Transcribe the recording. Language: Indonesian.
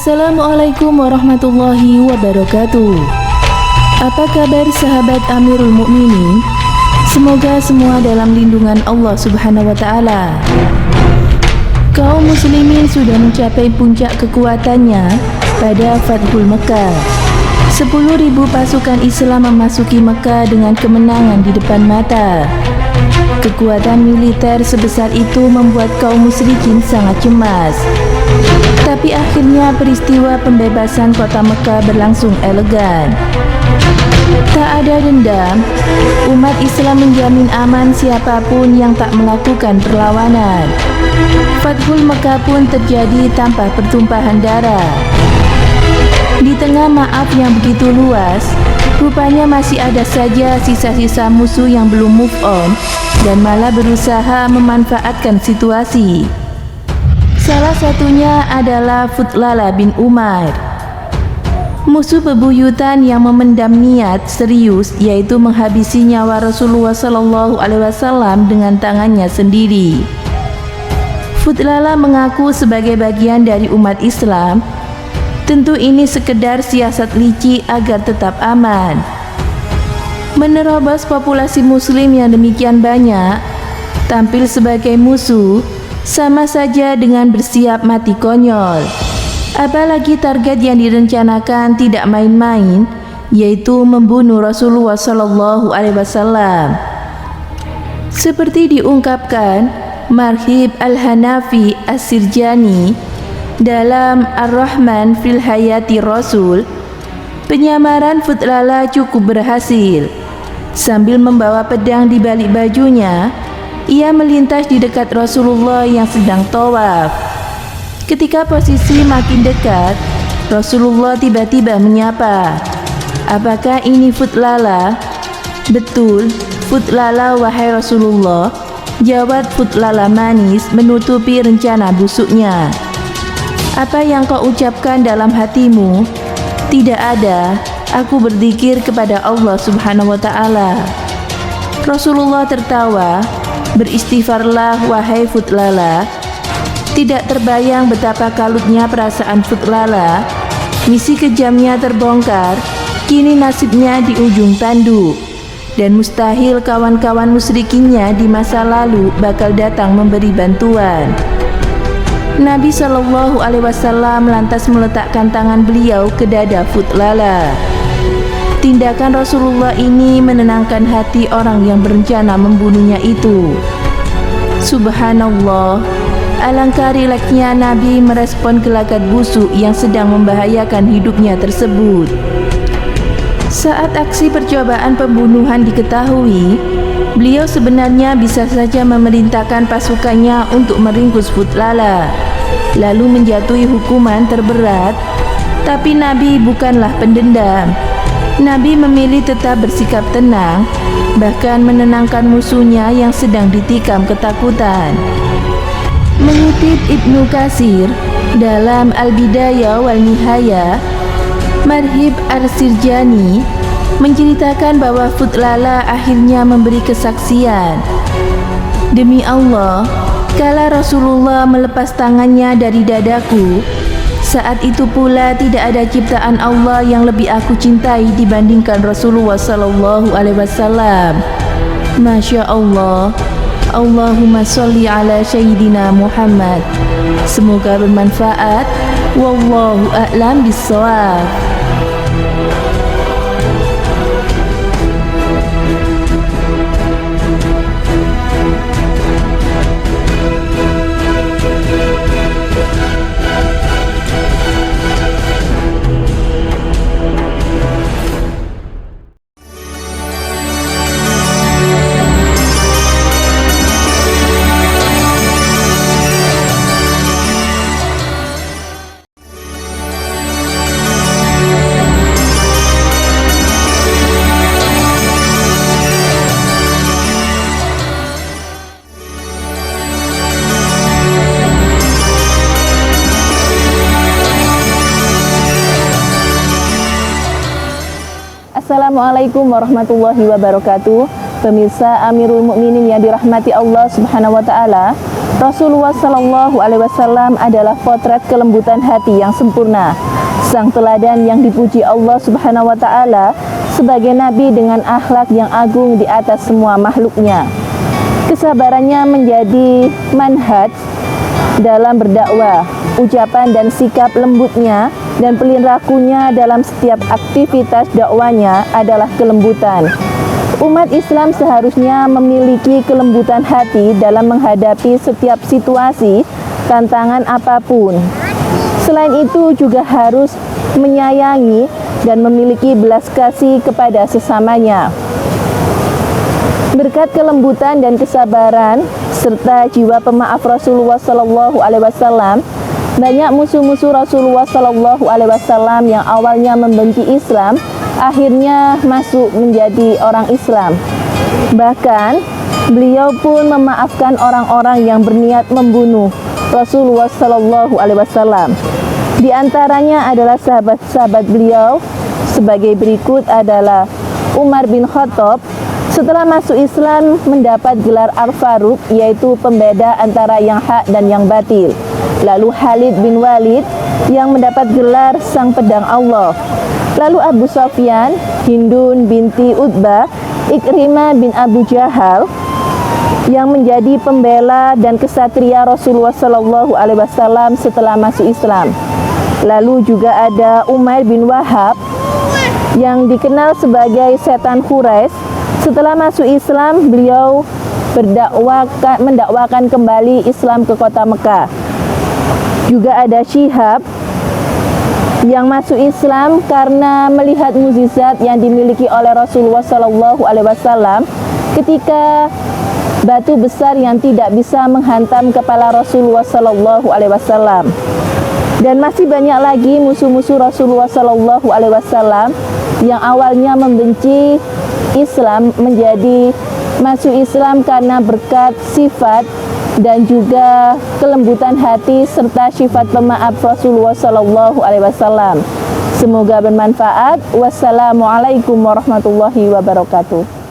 Assalamualaikum warahmatullahi wabarakatuh. Apa kabar sahabat Amirul Mukminin? Semoga semua dalam lindungan Allah Subhanahu wa taala. Kaum muslimin sudah mencapai puncak kekuatannya pada Fathul Mekah. 10.000 pasukan Islam memasuki Mekah dengan kemenangan di depan mata. Kekuatan militer sebesar itu membuat kaum musyrikin sangat cemas. Tapi akhirnya peristiwa pembebasan kota Mekah berlangsung elegan. Tak ada dendam, umat Islam menjamin aman siapapun yang tak melakukan perlawanan. Fathul Mekah pun terjadi tanpa pertumpahan darah. Di tengah maaf yang begitu luas, rupanya masih ada saja sisa-sisa musuh yang belum move on dan malah berusaha memanfaatkan situasi. Salah satunya adalah Futlala bin Umair, musuh bebuyutan yang memendam niat serius, yaitu menghabisi nyawa Rasulullah SAW dengan tangannya sendiri. Futlala mengaku sebagai bagian dari umat Islam. Tentu ini sekedar siasat licik agar tetap aman. Menerobos populasi muslim yang demikian banyak, tampil sebagai musuh, sama saja dengan bersiap mati konyol. Apalagi target yang direncanakan tidak main-main, yaitu membunuh Rasulullah SAW. Seperti diungkapkan Marhib Al-Hanafi As-Sirjani dalam Ar-Rahman fil Hayati Rasul, penyamaran Futlala cukup berhasil. Sambil membawa pedang di balik bajunya, ia melintas di dekat Rasulullah yang sedang tawaf. Ketika posisi makin dekat, Rasulullah tiba-tiba menyapa, "Apakah ini Futlala?" "Betul, Futlala wahai Rasulullah," jawab Futlala manis menutupi rencana busuknya. "Apa yang kau ucapkan dalam hatimu?" "Tidak ada, aku berzikir kepada Allah Subhanahu wa taala." Rasulullah tertawa, "Beristighfarlah wahai Futlala." Tidak terbayang betapa kalutnya perasaan Futlala. Misi kejamnya terbongkar, kini nasibnya di ujung tanduk, dan mustahil kawan-kawan musyrikinnya di masa lalu bakal datang memberi bantuan. Nabi SAW lantas meletakkan tangan beliau ke dada Futlala. Tindakan Rasulullah ini menenangkan hati orang yang berencana membunuhnya itu. Subhanallah, alangkah rileksnya Nabi merespon gelagat busuk yang sedang membahayakan hidupnya tersebut. Saat aksi percobaan pembunuhan diketahui, beliau sebenarnya bisa saja memerintahkan pasukannya untuk meringkus Futlala, lalu menjatuhi hukuman terberat. Tapi Nabi bukanlah pendendam. Nabi memilih tetap bersikap tenang, bahkan menenangkan musuhnya yang sedang ditikam ketakutan. Mengutip Ibnu Katsir dalam Al-Bidayah wal Nihayah, Marhib As-Sirjani menceritakan bahwa Futlala akhirnya memberi kesaksian, "Demi Allah, kala Rasulullah melepas tangannya dari dadaku, saat itu pula tidak ada ciptaan Allah yang lebih aku cintai dibandingkan Rasulullah SAW. Masya Allah. Allahumma sholli ala Sayyidina Muhammad." Semoga bermanfaat. Wallahu a'lam bishawab. Assalamualaikum warahmatullahi wabarakatuh. Pemirsa Amirul Mukminin yang dirahmati Allah Subhanahu wa taala, Rasulullah Shallallahu Alaihi Wasallam adalah potret kelembutan hati yang sempurna, sang teladan yang dipuji Allah Subhanahu Wa Taala sebagai nabi dengan akhlak yang agung di atas semua makhluknya. Kesabarannya menjadi manhaj dalam berdakwah, ucapan dan sikap lembutnya dan pelin-rakunya dalam setiap aktivitas dakwanya adalah kelembutan. Umat Islam seharusnya memiliki kelembutan hati dalam menghadapi setiap situasi, tantangan apapun. Selain itu juga harus menyayangi dan memiliki belas kasih kepada sesamanya. Berkat kelembutan dan kesabaran serta jiwa pemaaf Rasulullah Shallallahu Alaihi Wasallam, banyak musuh-musuh Rasulullah Shallallahu Alaihi Wasallam yang awalnya membenci Islam akhirnya masuk menjadi orang Islam. Bahkan beliau pun memaafkan orang-orang yang berniat membunuh Rasulullah Shallallahu Alaihi Wasallam. Di antaranya adalah sahabat-sahabat beliau sebagai berikut adalah Umar bin Khattab. Setelah masuk Islam mendapat gelar Al-Faruq, yaitu pembeda antara yang hak dan yang batil. Lalu Khalid bin Walid yang mendapat gelar Sang Pedang Allah. Lalu Abu Sufyan, Hindun binti Utbah, Ikrimah bin Abu Jahal yang menjadi pembela dan kesatria Rasulullah Shallallahu Alaihi Wasallam setelah masuk Islam. Lalu juga ada Umair bin Wahab yang dikenal sebagai setan Quraisy. Setelah masuk Islam, beliau mendakwakan kembali Islam ke kota Mekah. Juga ada Syihab yang masuk Islam karena melihat mukjizat yang dimiliki oleh Rasulullah Shallallahu Alaihi Wasallam ketika batu besar yang tidak bisa menghantam kepala Rasulullah Shallallahu Alaihi Wasallam. Dan masih banyak lagi musuh-musuh Rasulullah Shallallahu Alaihi Wasallam yang awalnya membenci Islam menjadi masuk Islam karena berkat sifat dan juga kelembutan hati serta sifat pemaaf Rasulullah Shallallahu Alaihi Wasallam. Semoga bermanfaat. Wassalamualaikum warahmatullahi wabarakatuh.